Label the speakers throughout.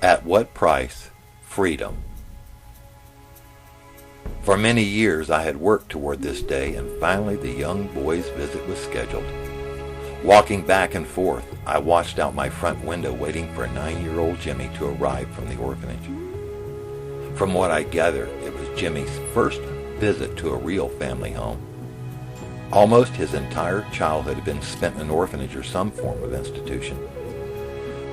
Speaker 1: At what price? Freedom. For many years I had worked toward this day, and finally the young boy's visit was scheduled. Walking back and forth, I watched out my front window waiting for 9-year-old Jimmy to arrive from the orphanage. From what I gathered, it was Jimmy's first visit to a real family home. Almost his entire childhood had been spent in an orphanage or some form of institution.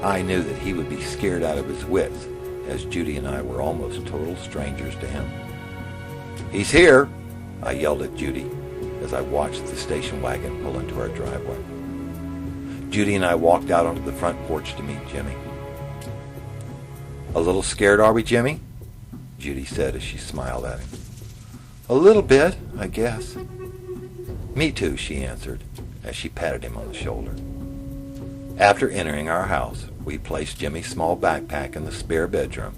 Speaker 1: I knew that he would be scared out of his wits, as Judy and I were almost total strangers to him. "He's here!" I yelled at Judy as I watched the station wagon pull into our driveway. Judy and I walked out onto the front porch to meet Jimmy. "A little scared, are we, Jimmy?" Judy said as she smiled at him. "A little bit, I guess." "Me too," she answered as she patted him on the shoulder. After entering our house, we placed Jimmy's small backpack in the spare bedroom.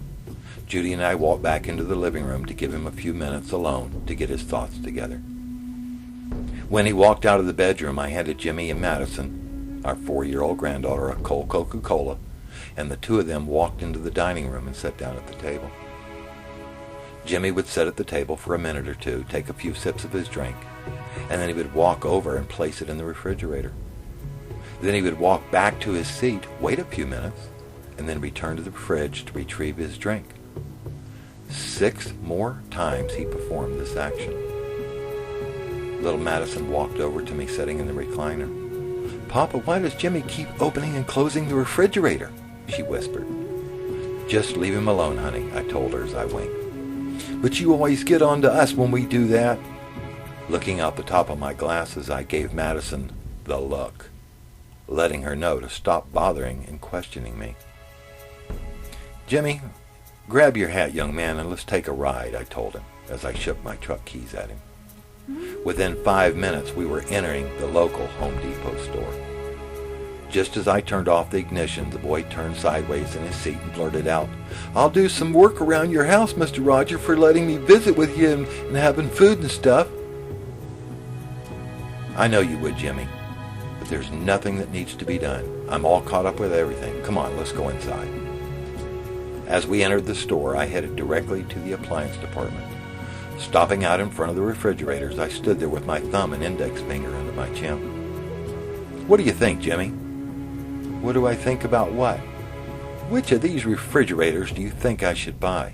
Speaker 1: Judy and I walked back into the living room to give him a few minutes alone to get his thoughts together. When he walked out of the bedroom, I handed Jimmy and Madison, our 4-year-old granddaughter, a cold Coca-Cola, and the two of them walked into the dining room and sat down at the table. Jimmy would sit at the table for a minute or two, take a few sips of his drink, and then he would walk over and place it in the refrigerator. Then he would walk back to his seat, wait a few minutes, and then return to the fridge to retrieve his drink. 6 more times he performed this action. Little Madison walked over to me sitting in the recliner. "Papa, why does Jimmy keep opening and closing the refrigerator?" she whispered. "Just leave him alone, honey," I told her as I winked. "But you always get on to us when we do that." Looking out the top of my glasses, I gave Madison the look, letting her know to stop bothering and questioning me. "Jimmy, grab your hat, young man, and let's take a ride," I told him as I shook my truck keys at him. Within 5 minutes, we were entering the local Home Depot store. Just as I turned off the ignition, the boy turned sideways in his seat and blurted out, "I'll do some work around your house, Mr. Roger, for letting me visit with you and having food and stuff." "I know you would, Jimmy, but there's nothing that needs to be done. I'm all caught up with everything. Come on, let's go inside." As we entered the store, I headed directly to the appliance department. Stopping out in front of the refrigerators, I stood there with my thumb and index finger under my chin. "What do you think, Jimmy?" "What do I think about what?" "Which of these refrigerators do you think I should buy?"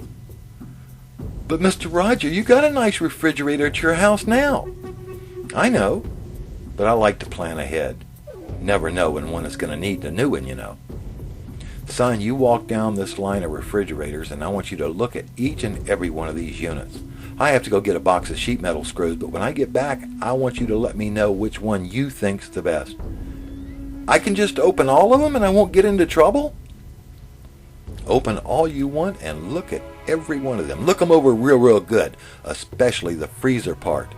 Speaker 1: "But Mr. Roger, you got a nice refrigerator at your house now." "I know, but I like to plan ahead. Never know when one is going to need a new one, you know." "Son, you walk down this line of refrigerators, and I want you to look at each and every one of these units. I have to go get a box of sheet metal screws, but when I get back, I want you to let me know which one you think's the best." "I can just open all of them and I won't get into trouble?" "Open all you want and look at every one of them. Look them over real good, especially the freezer part."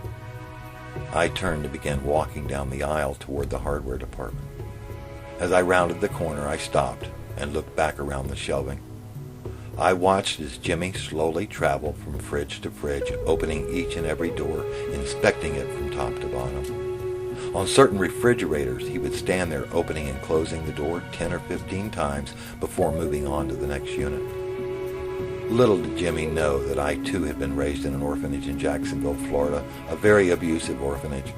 Speaker 1: I turned to begin walking down the aisle toward the hardware department. As I rounded the corner, I stopped and looked back around the shelving. I watched as Jimmy slowly traveled from fridge to fridge, opening each and every door, inspecting it from top to bottom. On certain refrigerators, he would stand there opening and closing the door 10 or 15 times before moving on to the next unit. Little did Jimmy know that I too had been raised in an orphanage in Jacksonville, Florida, a very abusive orphanage,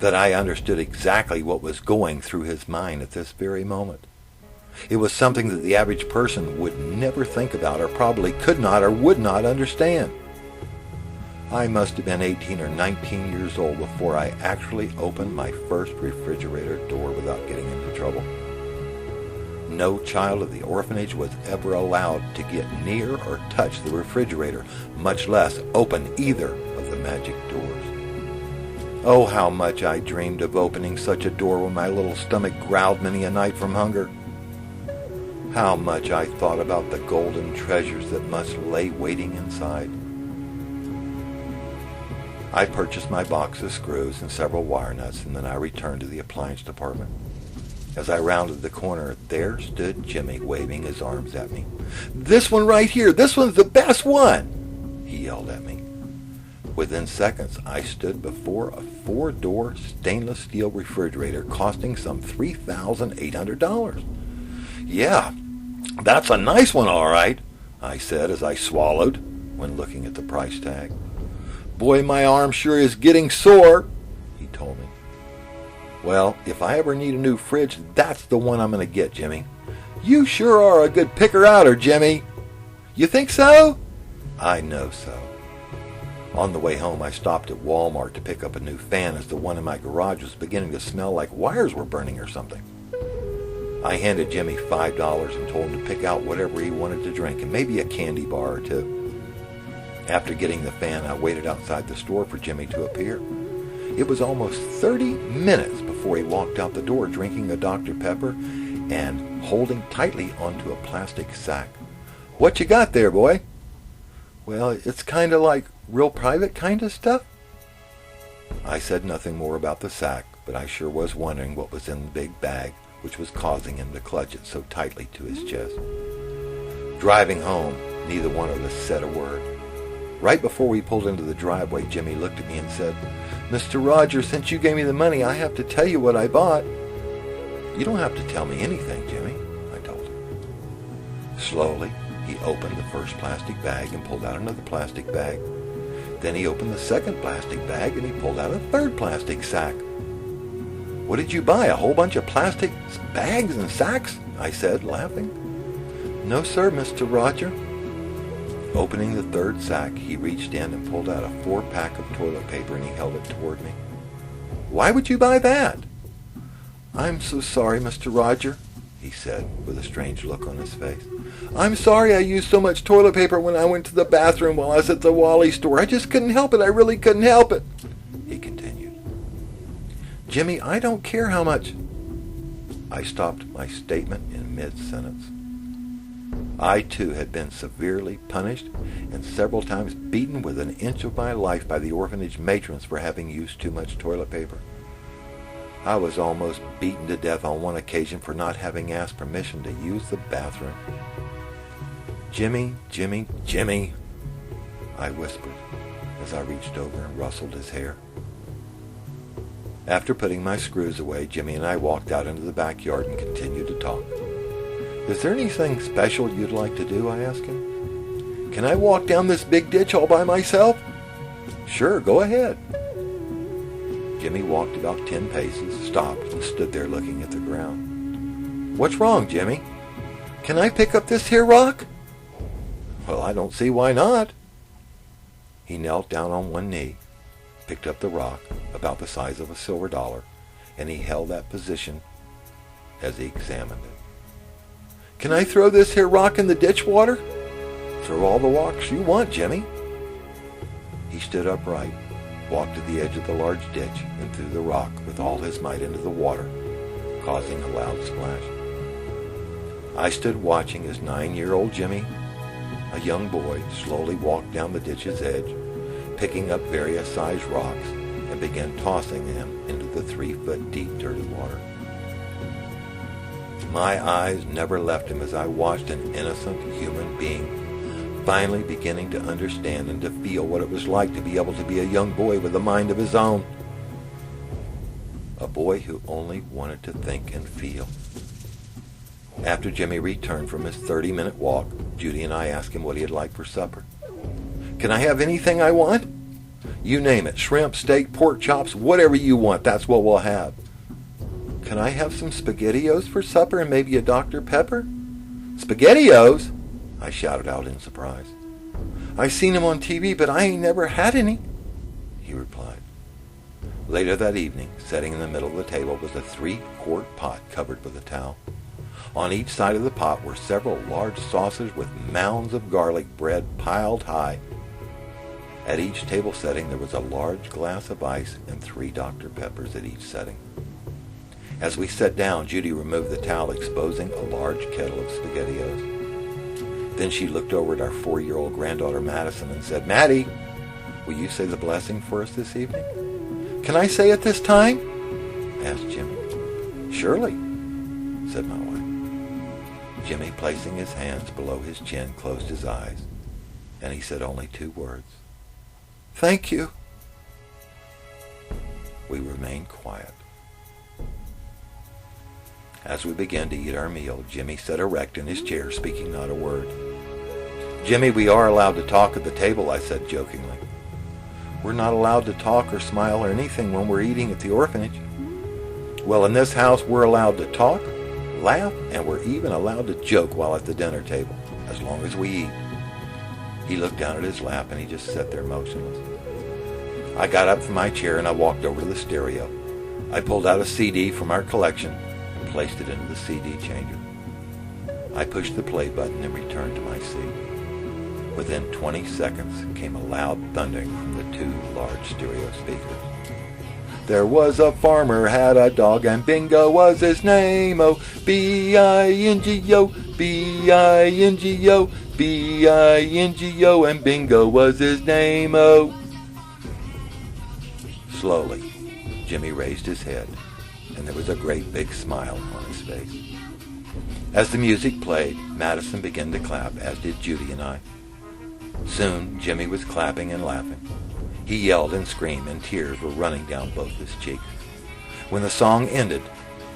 Speaker 1: that I understood exactly what was going through his mind at this very moment. It was something that the average person would never think about, or probably could not or would not understand. I must have been 18 or 19 years old before I actually opened my first refrigerator door without getting into trouble. No child of the orphanage was ever allowed to get near or touch the refrigerator, much less open either of the magic doors. Oh, how much I dreamed of opening such a door when my little stomach growled many a night from hunger. How much I thought about the golden treasures that must lay waiting inside. I purchased my box of screws and several wire nuts, and then I returned to the appliance department. As I rounded the corner, there stood Jimmy waving his arms at me. "This one right here, this one's the best one!" he yelled at me. Within seconds, I stood before a 4-door stainless steel refrigerator costing some $3,800. Yeah, "That's a nice one, all right," I said as I swallowed when looking at the price tag. "Boy, my arm sure is getting sore," he told me. "Well, if I ever need a new fridge, that's the one I'm going to get, Jimmy." "You sure are a good picker-outer, Jimmy." "You think so?" "I know so." On the way home, I stopped at Walmart to pick up a new fan as the one in my garage was beginning to smell like wires were burning or something. I handed Jimmy $5 and told him to pick out whatever he wanted to drink and maybe a candy bar or two. After getting the fan, I waited outside the store for Jimmy to appear. It was almost 30 minutes before he walked out the door drinking a Dr. Pepper and holding tightly onto a plastic sack. "What you got there, boy?" "Well, it's kind of like real private kind of stuff." I said nothing more about the sack, but I sure was wondering what was in the big bag, which was causing him to clutch it so tightly to his chest. Driving home, neither one of us said a word. Right before we pulled into the driveway, Jimmy looked at me and said, "Mr. Rogers, since you gave me the money, I have to tell you what I bought." "You don't have to tell me anything, Jimmy," I told him. Slowly, he opened the first plastic bag and pulled out another plastic bag. Then he opened the second plastic bag and he pulled out a third plastic sack. "What did you buy, a whole bunch of plastic bags and sacks?" I said, laughing. "No, sir, Mr. Roger." Opening the third sack, he reached in and pulled out a 4-pack of toilet paper and he held it toward me. "Why would you buy that?" "I'm so sorry, Mr. Roger," he said with a strange look on his face. "I'm sorry I used so much toilet paper when I went to the bathroom while I was at the Wally store. I just couldn't help it. I really couldn't help it," he continued. "Jimmy, I don't care how much—" I stopped my statement in mid-sentence. I, too, had been severely punished and several times beaten with an inch of my life by the orphanage matrons for having used too much toilet paper. I was almost beaten to death on one occasion for not having asked permission to use the bathroom. "Jimmy, Jimmy, Jimmy," I whispered as I reached over and rustled his hair. After putting my screws away, Jimmy and I walked out into the backyard and continued to talk. "Is there anything special you'd like to do?" I asked him. "Can I walk down this big ditch all by myself?" "Sure, go ahead." Jimmy walked about 10 paces, stopped, and stood there looking at the ground. "What's wrong, Jimmy?" "Can I pick up this here rock?" "Well, I don't see why not." He knelt down on one knee, picked up the rock, about the size of a silver dollar, and he held that position as he examined it. "Can I throw this here rock in the ditch water?" "Throw all the rocks you want, Jimmy." He stood upright, walked to the edge of the large ditch, and threw the rock with all his might into the water, causing a loud splash. I stood watching as 9-year-old Jimmy, a young boy, slowly walked down the ditch's edge, picking up various sized rocks, and began tossing them into the 3-foot deep dirty water. My eyes never left him as I watched an innocent human being finally beginning to understand and to feel what it was like to be able to be a young boy with a mind of his own. A boy who only wanted to think and feel. After Jimmy returned from his 30-minute walk, Judy and I asked him what he'd like for supper. "Can I have anything I want?" "You name it. Shrimp, steak, pork chops, whatever you want, that's what we'll have." "Can I have some SpaghettiOs for supper and maybe a Dr. Pepper?" "SpaghettiOs?" I shouted out in surprise. "I seen them on TV, but I ain't never had any," he replied. Later that evening, sitting in the middle of the table was a 3-quart pot covered with a towel. On each side of the pot were several large saucers with mounds of garlic bread piled high. At each table setting there was a large glass of ice and 3 Dr. Peppers at each setting. As we sat down, Judy removed the towel, exposing a large kettle of SpaghettiOs. Then she looked over at our 4-year-old granddaughter Madison and said, "Maddie, will you say the blessing for us this evening?" "Can I say it this time?" asked Jimmy. "Surely," said my wife. Jimmy, placing his hands below his chin, closed his eyes, and he said only 2 words. "Thank you." We remained quiet. As we began to eat our meal, Jimmy sat erect in his chair, speaking not a word. "Jimmy, we are allowed to talk at the table," I said jokingly. "We're not allowed to talk or smile or anything when we're eating at the orphanage." "Well, in this house, we're allowed to talk, laugh, and we're even allowed to joke while at the dinner table, as long as we eat." He looked down at his lap and he just sat there motionless. I got up from my chair and I walked over to the stereo. I pulled out a CD from our collection and placed it into the CD changer. I pushed the play button and returned to my seat. Within 20 seconds came a loud thundering from the two large stereo speakers. "There was a farmer had a dog and Bingo was his name, oh, B-I-N-G-O, B-I-N-G-O, B-I-N-G-O, and Bingo was his name, oh." Slowly, Jimmy raised his head, and there was a great big smile on his face. As the music played, Madison began to clap, as did Judy and I. Soon, Jimmy was clapping and laughing. He yelled and screamed, and tears were running down both his cheeks. When the song ended,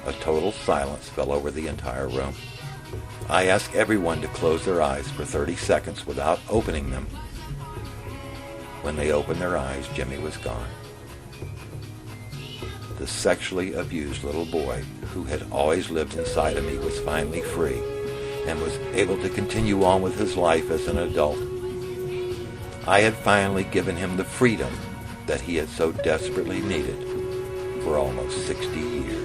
Speaker 1: a total silence fell over the entire room. I asked everyone to close their eyes for 30 seconds without opening them. When they opened their eyes, Jimmy was gone. The sexually abused little boy who had always lived inside of me was finally free and was able to continue on with his life as an adult. I had finally given him the freedom that he had so desperately needed for almost 60 years.